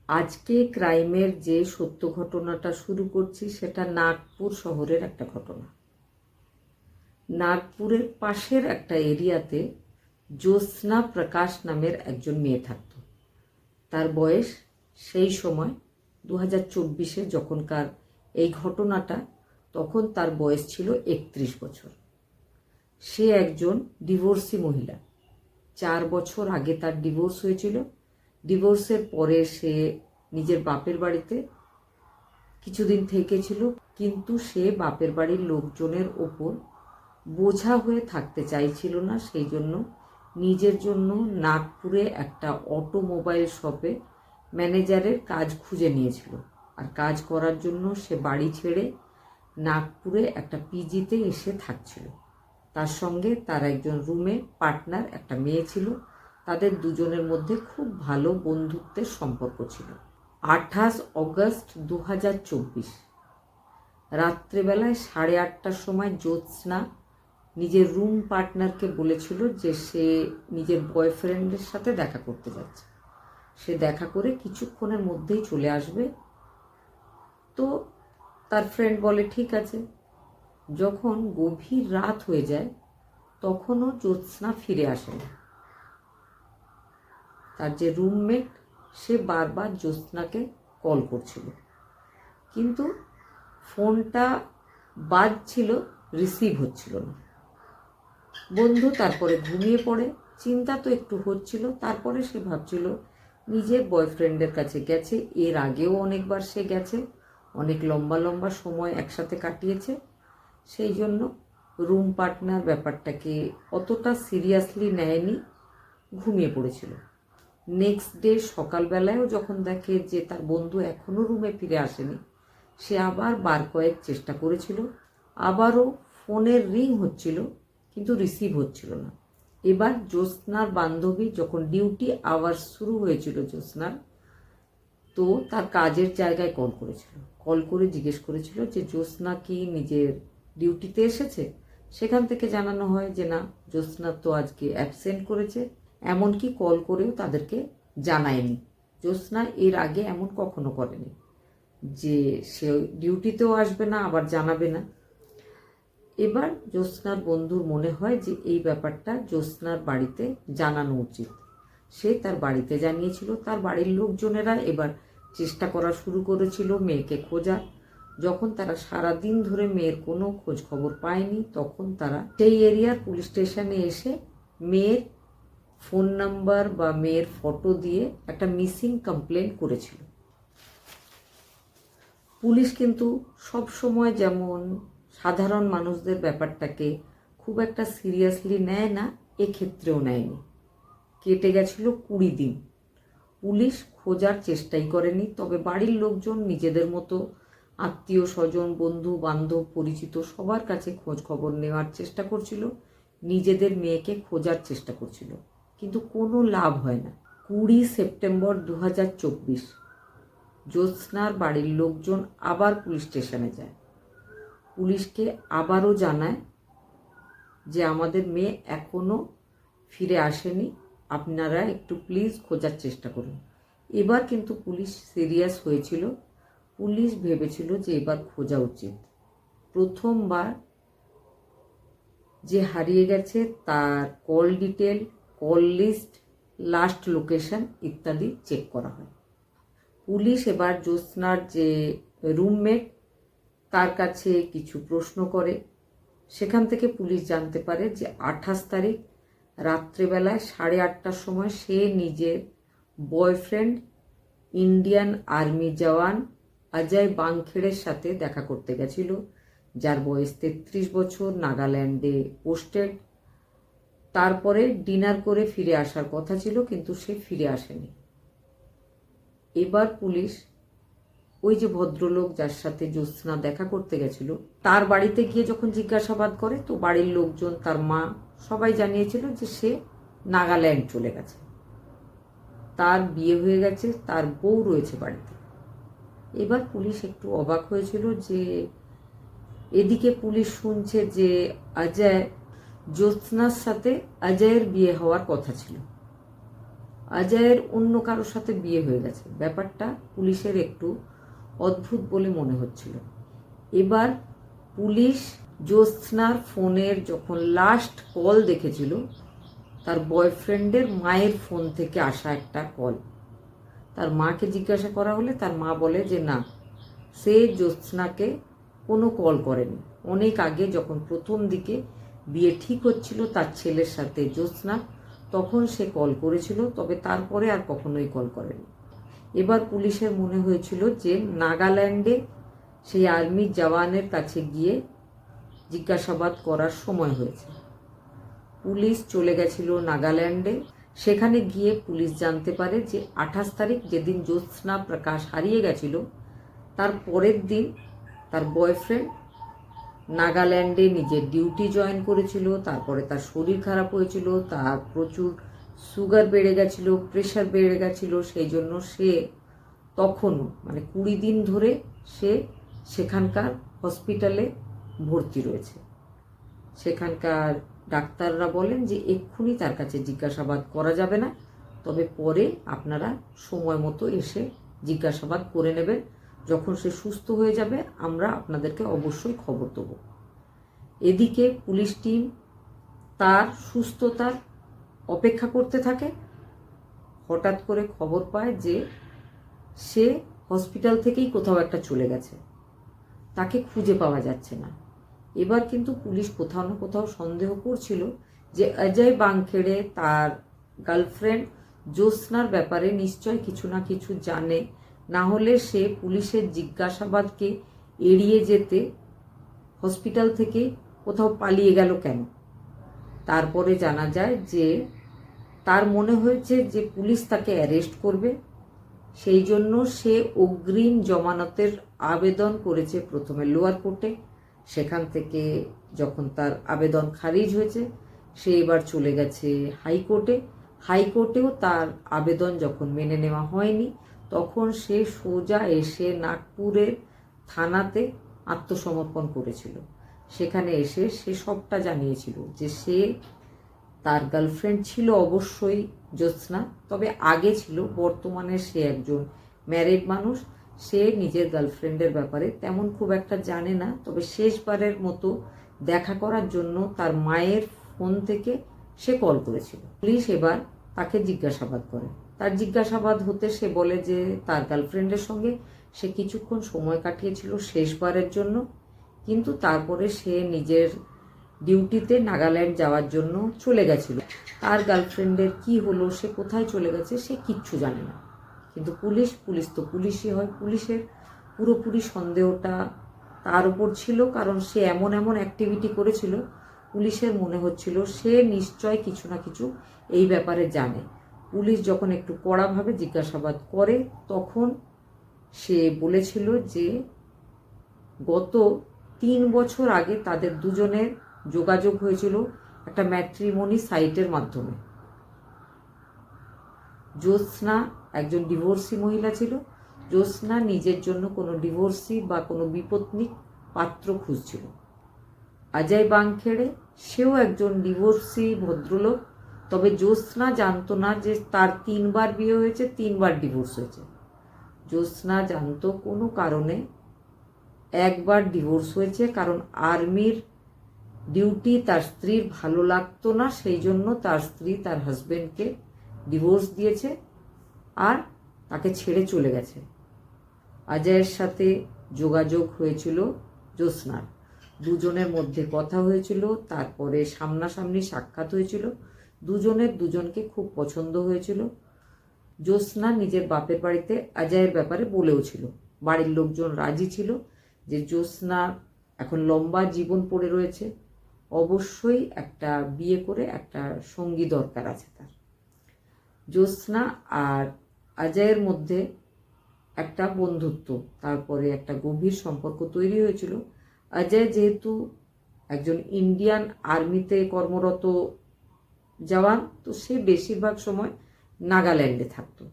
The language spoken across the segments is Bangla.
আজকে ক্রাইমের যে সত্য ঘটনাটা শুরু করছি সেটা নাগপুর শহরের একটা ঘটনা। নাগপুরের পাশের একটা এরিয়াতে জ্যোৎস্না প্রকাশ নামের একজন মেয়ে থাকত। তার বয়স সেই সময় 2024-এ যখনকার এই ঘটনাটা, তখন তার বয়স ছিল 31 বছর। সে একজন ডিভোর্সি মহিলা। 4 বছর আগে তার ডিভোর্স হয়েছিল। ডিভোর্সের পরে সে নিজের বাপের বাড়িতে কিছুদিন থেকেছিল, কিন্তু সে বাপের বাড়ির লোকজনের ওপর বোঝা হয়ে থাকতে চাইছিল না। সেই জন্য নিজের জন্য নাগপুরে একটা অটোমোবাইল শপে ম্যানেজারের কাজ খুঁজে নিয়েছিল। আর কাজ করার জন্য সে বাড়ি ছেড়ে নাগপুরে একটা পিজিতে এসে থাকছিল। তার সঙ্গে তার একজন রুমে পার্টনার একটা মেয়ে ছিল। তাদের দুজনের মধ্যে খুব ভালো বন্ধুত্বের সম্পর্ক ছিল। 28 অগস্ট 2024 রাত্রেবেলায় 8:30টার সময় জ্যোৎস্না নিজের রুম পার্টনারকে বলেছিল যে সে নিজের বয়ফ্রেন্ডের সাথে দেখা করতে যাচ্ছে। সে দেখা করে কিছুক্ষণের মধ্যেই চলে আসবে। তো তার ফ্রেন্ড বলে ঠিক আছে। যখন গভীর রাত হয়ে যায় তখনও জ্যোৎস্না ফিরে আসে না। তার যে রুমমেট সে বারবার জ্যোৎস্নাকে কল করছিল, কিন্তু ফোনটা বাজছিল, রিসিভ হচ্ছিল না। বন্ধু তারপরে ঘুমিয়ে পড়ে। চিন্তা তো একটু হচ্ছিল। তারপরে সে ভাবছিল নিজের বয়ফ্রেন্ডের কাছে গেছে, এর আগেও অনেকবার সে গেছে, অনেক লম্বা লম্বা সময় একসাথে কাটিয়েছে। সেই জন্য রুম পার্টনার ব্যাপারটাকে অতটা সিরিয়াসলি নেয়নি, ঘুমিয়ে পড়েছিল। নেক্সট ডে সকালবেলায়ও যখন দেখে যে তার বন্ধু এখনও রুমে ফিরে আসেনি, সে আবার বার কয়েক চেষ্টা করেছিল। আবারও ফোনের রিং হচ্ছিল, কিন্তু রিসিভ হচ্ছিল না। এবার জ্যোৎস্নার বান্ধবী, যখন ডিউটি আওয়ার শুরু হয়েছিল জ্যোৎস্নার, তো তার কাজের জায়গায় কল করেছিল। কল করে জিজ্ঞেস করেছিল যে জ্যোৎস্না কি নিজের ডিউটিতে এসেছে। সেখান থেকে জানানো হয় যে না, জ্যোৎস্না তো আজকে অ্যাবসেন্ট করেছে। এমনকি কল করেও তাদেরকে জানায়নি। জ্যোৎস্না এর আগে এমন কখনো করেনি যে সে ডিউটিতেও আসবে না আবার জানাবে না। এবার জ্যোৎস্নার বন্ধুর মনে হয় যে এই ব্যাপারটা জ্যোৎস্নার বাড়িতে জানানো উচিত। সে তার বাড়িতে জানিয়েছিল। তার বাড়ির লোকজনেরা এবার চেষ্টা করা শুরু করেছিল মেয়েকে খোঁজার। যখন তারা সারাদিন ধরে মেয়ের কোনো খোঁজ খবর পায়নি, তখন তারা সেই এরিয়ার পুলিশ স্টেশনে এসে মেয়ের ফোন নাম্বার বা মেয়ের ফটো দিয়ে একটা মিসিং কমপ্লেন করেছিল। পুলিশ কিন্তু সব সময় যেমন সাধারণ মানুষদের ব্যাপারটাকে খুব একটা সিরিয়াসলি নেয় না, এক্ষেত্রেও নেয়নি। কেটে গেছিল 20 দিন। পুলিশ খোঁজার চেষ্টাই করেনি। তবে বাড়ির লোকজন নিজেদের মতো আত্মীয় স্বজন, বন্ধু বান্ধব, পরিচিত সবার কাছে খোঁজ খবর নেওয়ার চেষ্টা করছিল, নিজেদের মেয়েকে খোঁজার চেষ্টা করছিল, কিন্তু কোনো লাভ হয় না। 20 সেপ্টেম্বর 2024 জ্যোৎস্নার বাড়ির লোকজন আবার পুলিশ স্টেশনে যায়। পুলিশকে আবারও জানায় যে আমাদের মেয়ে এখনও ফিরে আসেনি, আপনারা একটু প্লিজ খোঁজার চেষ্টা করুন। এবার কিন্তু পুলিশ সিরিয়াস হয়েছিল। পুলিশ ভেবেছিল যে এবার খোঁজা উচিত। প্রথমবার যে হারিয়ে গেছে তার call detail, call list, last location ইত্যাদি চেক করা হয়। পুলিশ এবার জ্যোৎস্নার যে রুমমেট তার কাছে কিছু প্রশ্ন করে। সেখান থেকে পুলিশ জানতে পারে যে 28 তারিখ রাত্রেবেলায় 8:30টার সময় সে নিজের বয়ফ্রেন্ড ইন্ডিয়ান আর্মি জওয়ান অজয় বাংখেড়ের সাথে দেখা করতে গেছিল, যার বয়স 33 বছর, নাগাল্যান্ডে পোস্টেড। তারপরে ডিনার করে ফিরে আসার কথা ছিল, কিন্তু সে ফিরে আসেনি। এবার পুলিশ ওই যে ভদ্রলোক যার সাথে জ্যোৎস্না দেখা করতে গেছিল তার বাড়িতে গিয়ে যখন জিজ্ঞাসাবাদ করে, তো বাড়ির লোকজন, তার মা, সবাই জানিয়েছিল যে সে নাগাল্যান্ড চলে গেছে। তার বিয়ে হয়ে গেছে, তার বউ রয়েছে বাড়িতে। এবার পুলিশ একটু অবাক হয়েছিল যে এদিকে পুলিশ শুনছে যে অজয়, জ্যোৎস্নার সাথে অজয়ের বিয়ে হওয়ার কথা ছিল। অজয়ের অন্য কারোর সাথে বিয়ে হয়ে গেছে। ব্যাপারটা পুলিশের একটু অদ্ভুত বলে মনে হচ্ছিল। এবার পুলিশ জ্যোৎস্নার ফোনের যখন লাস্ট কল দেখেছিল, তার বয়ফ্রেন্ডের মায়ের ফোন থেকে আসা একটা কল। তার মাকে জিজ্ঞাসা করা হলে তার মা বলে যে না, সে জ্যোৎস্নাকে কোনো কল করেনি। অনেক আগে যখন প্রথম দিকে বিয়ে ঠিক হচ্ছিল তার ছেলের সাথে জ্যোৎস্না, তখন সে কল করেছিল, তবে তারপরে আর কখনোই কল করেনি। এবার পুলিশের মনে হয়েছিল যে নাগাল্যান্ডে সেই আর্মির জওয়ানের কাছে গিয়ে জিজ্ঞাসাবাদ করার সময় হয়েছে। পুলিশ চলে গেছিল নাগাল্যান্ডে। সেখানে গিয়ে পুলিশ জানতে পারে যে 28 তারিখ, যেদিন জ্যোৎস্না প্রকাশ হারিয়ে গেছিল, তার পরের দিন তার বয়ফ্রেন্ড নাগাল্যান্ডে নিজের ডিউটি জয়েন করেছিল। তারপরে তার শরীর খারাপ হয়েছিল, তার প্রচুর সুগার বেড়ে গেছিল, প্রেশার বেড়ে গেছিল। সেই জন্য সে তখনও 20 দিন ধরে সে সেখানকার হসপিটালে ভর্তি রয়েছে। সেখানকার ডাক্তাররা বলেন যে এক্ষুনি তার কাছে জিজ্ঞাসাবাদ করা যাবে না, তবে পরে আপনারা সময় মতো এসে জিজ্ঞাসাবাদ করে নেবেন। যখন সে সুস্থ হয়ে যাবে আমরা আপনাদেরকে অবশ্যই খবর দেব। এদিকে পুলিশ টিম তার সুস্থতার অপেক্ষা করতে থাকে। হঠাৎ করে খবর পায় যে সে হসপিটাল থেকেই কোথাও একটা চলে গেছে, তাকে খুঁজে পাওয়া যাচ্ছে না। এবার কিন্তু পুলিশ কোথাও না কোথাও সন্দেহ করছিল যে অজয় বাংখেড়ে তার গার্লফ্রেন্ড জ্যোৎস্নার ব্যাপারে নিশ্চয় কিছু না কিছু জানে, না হলে সে পুলিশের জিজ্ঞাসাবাদকে এড়িয়ে যেতে হসপিটাল থেকে কোথাও পালিয়ে গেল কেন। তারপরে জানা যায় যে তার মনে হয়েছে যে পুলিশ তাকে অ্যারেস্ট করবে, সেই জন্য সে অগ্রিম জমানতের আবেদন করেছে প্রথমে লোয়ার কোর্টে। সেখান থেকে যখন তার আবেদন খারিজ হয়েছে, সে এবার চলে গেছে হাইকোর্টে। হাইকোর্টেও তার আবেদন যখন মেনে নেওয়া হয়নি, তখন সে সোজা এসে নাগপুরের থানাতে আত্মসমর্পণ করেছিল। সেখানে এসে সে সবটা জানিয়েছিল যে সে তার গার্লফ্রেন্ড ছিল অবশ্যই জ্যোৎস্না, তবে আগে ছিল, বর্তমানে সে একজন ম্যারিড মানুষ। সে নিজের গার্লফ্রেন্ডের ব্যাপারে তেমন খুব একটা জানে না, তবে শেষবারের মতো দেখা করার জন্য তার মায়ের ফোন থেকে সে কল করেছিল। পুলিশ এবার তাকে জিজ্ঞাসাবাদ করে। তার জিজ্ঞাসাবাদ হতে সে বলে যে তার গার্লফ্রেন্ডের সঙ্গে সে কিছুক্ষণ সময় কাটিয়েছিল শেষবারের জন্য, কিন্তু তারপরে সে নিজের ডিউটিতে নাগাল্যান্ড যাওয়ার জন্য চলে গেছিল। তার গার্লফ্রেন্ডের কি হলো, সে কোথায় চলে গেছে, সে কিচ্ছু জানে না। কিন্তু পুলিশ তো পুলিশই হয়। পুলিশের পুরোপুরি সন্দেহটা তার উপর ছিল, কারণ সে এমন অ্যাক্টিভিটি করেছিল, পুলিশের মনে হচ্ছিল সে নিশ্চয় কিছু না কিছু এই ব্যাপারে জানে। পুলিশ যখন একটু কড়াভাবে জিজ্ঞাসাবাদ করে, তখন সে বলেছিল যে গত 3 বছর আগে তাদের দুজনের যোগাযোগ হয়েছিল একটা ম্যাট্রিমনি সাইটের মাধ্যমে। জ্যোৎস্না একজন ডিভোর্সি মহিলা ছিল। জ্যোৎস্না নিজের জন্য কোনো ডিভোর্সি বা কোনো বিপত্নিক পাত্র খুঁজছিল। অজয় বাংখেড়ে সেও একজন ডিভোর্সি ভদ্রলোক, তবে জ্যোৎস্না জানতো না যে তার 3 বার বিয়ে হয়েছে, 3 বার ডিভোর্স হয়েছে। জ্যোৎস্না জানতো কোনো কারণে একবার ডিভোর্স হয়েছে, কারণ আর্মির ডিউটি তার স্ত্রীর ভালো লাগতো না, সেই জন্য তার স্ত্রী তার হাজবেন্ডকে ডিভোর্স দিয়েছে আর তাকে ছেড়ে চলে গেছে। অজয়ের সাথে যোগাযোগ হয়েছিল জ্যোৎস্নার, দুজনের মধ্যে কথা হয়েছিল, তারপরে সামনাসামনি সাক্ষাৎ হয়েছিল। দুজনের দুজনকে খুব পছন্দ হয়েছিল। জ্যোৎস্না নিজের বাপের বাড়িতে অজয়ের ব্যাপারে বলেও ছিল। বাড়ির লোকজন রাজি ছিল যে জ্যোৎস্না এখন লম্বা জীবন পড়ে রয়েছে, অবশ্যই একটা বিয়ে করে একটা সঙ্গী দরকার আছে তার। জ্যোৎস্না আর অজয়ের মধ্যে একটা বন্ধুত্ব, তারপরে একটা গভীর সম্পর্ক তৈরি হয়েছিল। অজয় যেহেতু একজন ইন্ডিয়ান আর্মিতে কর্মরত জওয়ান, তো সে বেশিরভাগ সময় নাগাল্যান্ডে থাকতো।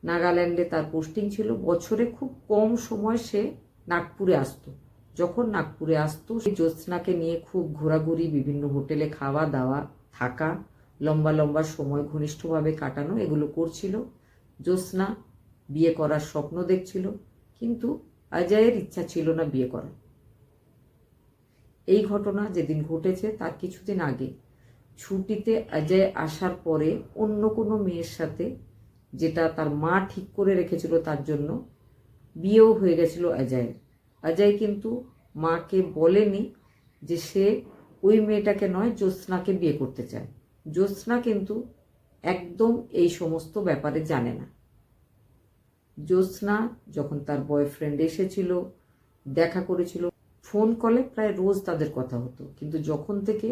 নাগাল্যান্ডে তার পোস্টিং ছিল। বছরে খুব কম সময় সে নাগপুরে আসতো। যখন নাগপুরে আসতো, সে জ্যোৎস্নাকে নিয়ে খুব ঘোরাঘুরি, বিভিন্ন হোটেলে খাওয়া দাওয়া, থাকা, লম্বা লম্বা সময় ঘনিষ্ঠভাবে কাটানো এগুলো করছিল। জ্যোৎস্না বিয়ে করার স্বপ্ন দেখছিল, কিন্তু অজয়ের ইচ্ছা ছিল না বিয়ে করা। এই ঘটনা যেদিন ঘটেছে তার কিছুদিন আগে ছুটিতে অজয় আসার পরে অন্য কোনো মেয়ের সাথে, যেটা তার মা ঠিক করে রেখেছিল তার জন্য, বিয়েও হয়ে গেছিল অজয়ের। অজয় কিন্তু মাকে বলেনি যে সে ওই মেয়েটাকে নয়, জ্যোৎস্নাকে বিয়ে করতে চায়। জ্যোৎস্না কিন্তু একদম এই সমস্ত ব্যাপারে জানে না। জ্যোৎস্না যখন তার বয়ফ্রেন্ড এসেছিল, দেখা করেছিল, ফোন কলে প্রায় রোজ তাদের কথা হতো, কিন্তু যখন থেকে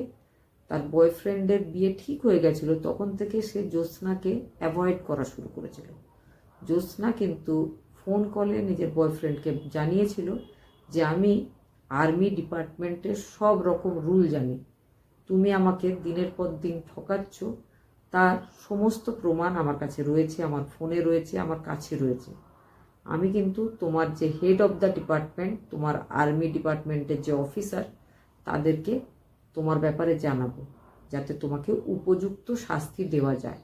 তার বয়ফ্রেন্ডের বিয়ে ঠিক হয়ে গেছিল তখন থেকে সে জ্যোৎস্নাকে অ্যাভয়েড করা শুরু করেছিল। জ্যোৎস্না কিন্তু ফোন কলে নিজের বয়ফ্রেন্ডকে জানিয়েছিল যে আমি আর্মি ডিপার্টমেন্টের সব রকম রুল জানি, তুমি আমাকে দিনের পর দিন ঠকাচ্ছ, তার সমস্ত প্রমাণ আমার কাছে রয়েছে, আমার ফোনে রয়েছে, আমার কাছে রয়েছে। আমি কিন্তু তোমার যে হেড অফ দ্য ডিপার্টমেন্ট, তোমার আর্মি ডিপার্টমেন্টের যে অফিসার, তাদেরকে তোমার ব্যাপারে জানাবো, যাতে তোমাকে উপযুক্ত শাস্তি দেওয়া যায়।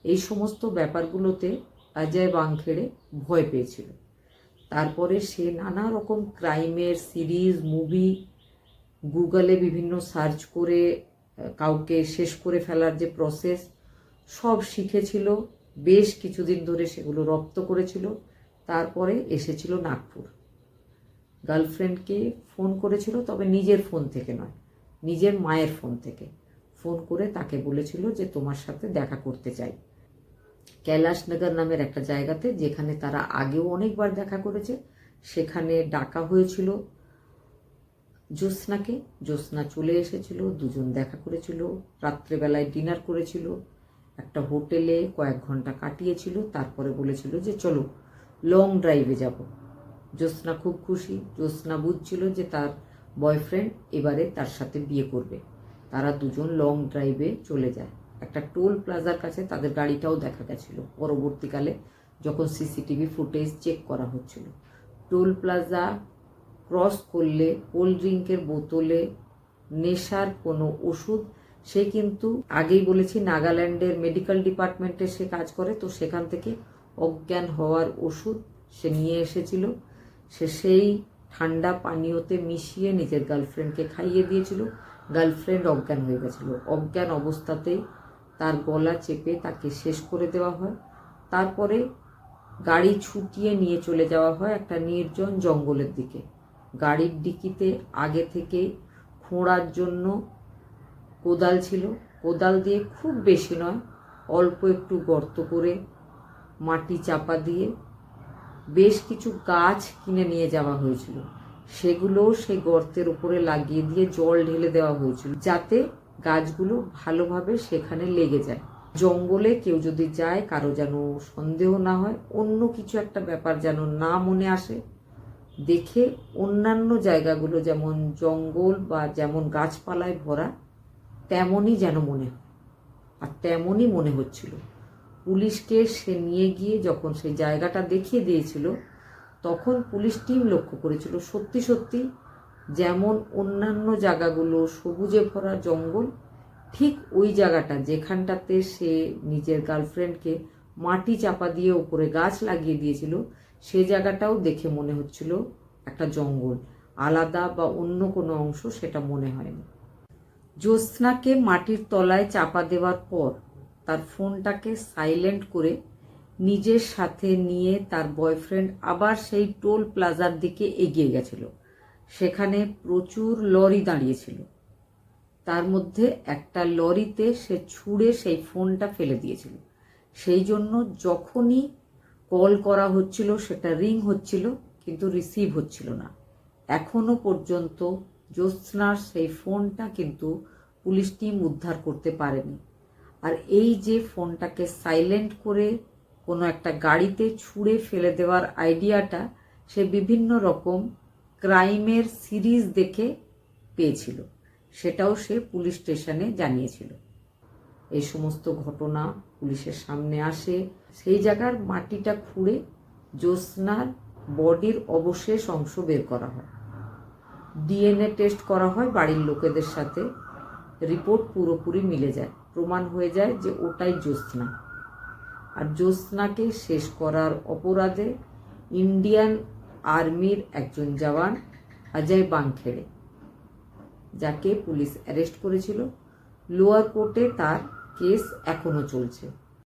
এই সমস্ত ব্যাপারগুলোতে অজয় বাংখেড়ে ভয় পেয়েছিল। তারপরে সে নানা রকম ক্রাইমের সিরিজ, মুভি, গুগলে বিভিন্ন সার্চ করে কাউকে শেষ করে ফেলার যে প্রসেস, সব শিখেছিল। বেশ কিছুদিন ধরে সেগুলো রপ্ত করেছিল। তারপরে এসেছিল নাগপুর। গার্লফ্রেন্ডকে ফোন করেছিল, তবে নিজের ফোন থেকে নয়, নিজের মায়ের ফোন থেকে ফোন করে তাকে বলেছিল যে তোমার সাথে দেখা করতে চাই কৈলাসনগর নামের একটা জায়গাতে, যেখানে তারা আগেও অনেকবার দেখা করেছে। সেখানে ডাকা হয়েছিল জ্যোৎস্নাকে। জ্যোৎস্না চলে এসেছিল, দুজন দেখা করেছিল, রাত্রেবেলায় ডিনার করেছিল, একটা হোটেলে কয়েক ঘন্টা কাটিয়েছিল। তারপরে বলেছিল যে চলো লং ড্রাইভে যাব। জ্যোৎস্না খুব খুশি। জ্যোৎস্না বুঝছিল যে তার বয়ফ্রেন্ড এবারে তার সাথে বিয়ে করবে। তারা দুজন লং ড্রাইভে চলে যায়। একটা টোল প্লাজার কাছে তাদের গাড়িটাও দেখা গেছিল পরবর্তীকালে, যখন সিসিটিভি ফুটেজ চেক করা হচ্ছিল। টোল প্লাজা ক্রস করলে কোল্ড ড্রিঙ্কের বোতলে নেশার কোনো ওষুধ, সে কিন্তু আগেই বলেছি নাগাল্যান্ডের মেডিকেল ডিপার্টমেন্টে সে কাজ করে, তো সেখান থেকে অজ্ঞান হওয়ার ওষুধ সে নিয়ে এসেছিল। সে সেই ঠান্ডা পানীয়তে মিশিয়ে নিজের গার্লফ্রেন্ডকে খাইয়ে দিয়েছিল। গার্লফ্রেন্ড অজ্ঞান হয়ে গেছিল। অজ্ঞান অবস্থাতেই তার গলা চেপে তাকে শেষ করে দেওয়া হয়। তারপরে গাড়ি ছুটিয়ে নিয়ে চলে যাওয়া হয় একটা নির্জন জঙ্গলের দিকে। গাড়ির ডিকিতে আগে থেকে খোঁড়ার জন্য কোদাল ছিল। কোদাল দিয়ে খুব বেশি নয়, অল্প একটু গর্ত করে মাটি চাপা দিয়ে বেশ কিছু গাছ কিনে নিয়ে যাওয়া হয়েছিল। সেগুলোও সেই গর্তের উপরে লাগিয়ে দিয়ে জল ঢেলে দেওয়া হয়েছিল, যাতে গাছগুলো ভালোভাবে সেখানে লেগে যায়। জঙ্গলে কেউ যদি যায়, কারো যেন সন্দেহ না হয়, অন্য কিছু একটা ব্যাপার যেন না মনে আসে। দেখে অন্যান্য জায়গাগুলো যেমন জঙ্গল বা যেমন গাছপালায় ভরা, তেমনই যেন মনে হয়। আর তেমনই মনে হচ্ছিল। পুলিশকে সে নিয়ে গিয়ে যখন সেই জায়গাটা দেখিয়ে দিয়েছিল, তখন পুলিশ টিম লক্ষ্য করেছিল সত্যি সত্যি যেমন অন্যান্য জায়গাগুলো সবুজে ভরা জঙ্গল, ঠিক ওই জায়গাটা যেখানটাতে সে নিজের গার্লফ্রেন্ডকে মাটি চাপা দিয়ে উপরে গাছ লাগিয়ে দিয়েছিল, সে জায়গাটাও দেখে মনে হচ্ছিল একটা জঙ্গল। আলাদা বা অন্য কোনো অংশ সেটা মনে হয়নি। জ্যোৎস্নাকে মাটির তলায় চাপা দেওয়ার পর তার ফোনটাকে সাইলেন্ট করে নিজের সাথে নিয়ে তার বয়ফ্রেন্ড আবার সেই টোল প্লাজার দিকে এগিয়ে গেছিল। সেখানে প্রচুর লরি দাঁড়িয়েছিল। তার মধ্যে একটা লরিতে সে ছুঁড়ে সেই ফোনটা ফেলে দিয়েছিল। সেই জন্য যখনই কল করা হচ্ছিল সেটা রিং হচ্ছিল, কিন্তু রিসিভ হচ্ছিল না। এখনো পর্যন্ত জ্যোৎস্নার সেই ফোনটা কিন্তু পুলিশ টিম উদ্ধার করতে পারেনি। আর এই যে ফোনটাকে সাইলেন্ট করে কোনো একটা গাড়িতে ছুঁড়ে ফেলে দেওয়ার আইডিয়াটা সে বিভিন্ন রকম ক্রাইমের সিরিজ দেখে পেয়েছিল, সেটাও সে পুলিশ স্টেশনে জানিয়েছিল। এই সমস্ত ঘটনা পুলিশের সামনে আসে। সেই জায়গার মাটিটা খুঁড়ে জ্যোৎস্নার বডির অবশেষ অংশ বের করা হয়। ডিএনএ টেস্ট করা হয় বাড়ির লোকেদের সাথে, রিপোর্ট পুরোপুরি মিলে যায়। প্রমাণ হয়ে যায় যে ওটাই জ্যোৎস্না। আর জ্যোৎস্নাকে শেষ করার অপরাধে ইন্ডিয়ান আর্মির একজন জওয়ান অজয় বাংখেড়ে, যাকে পুলিশ অ্যারেস্ট করেছিল, লোয়ার কোর্টে তার কেস এখনও চলছে।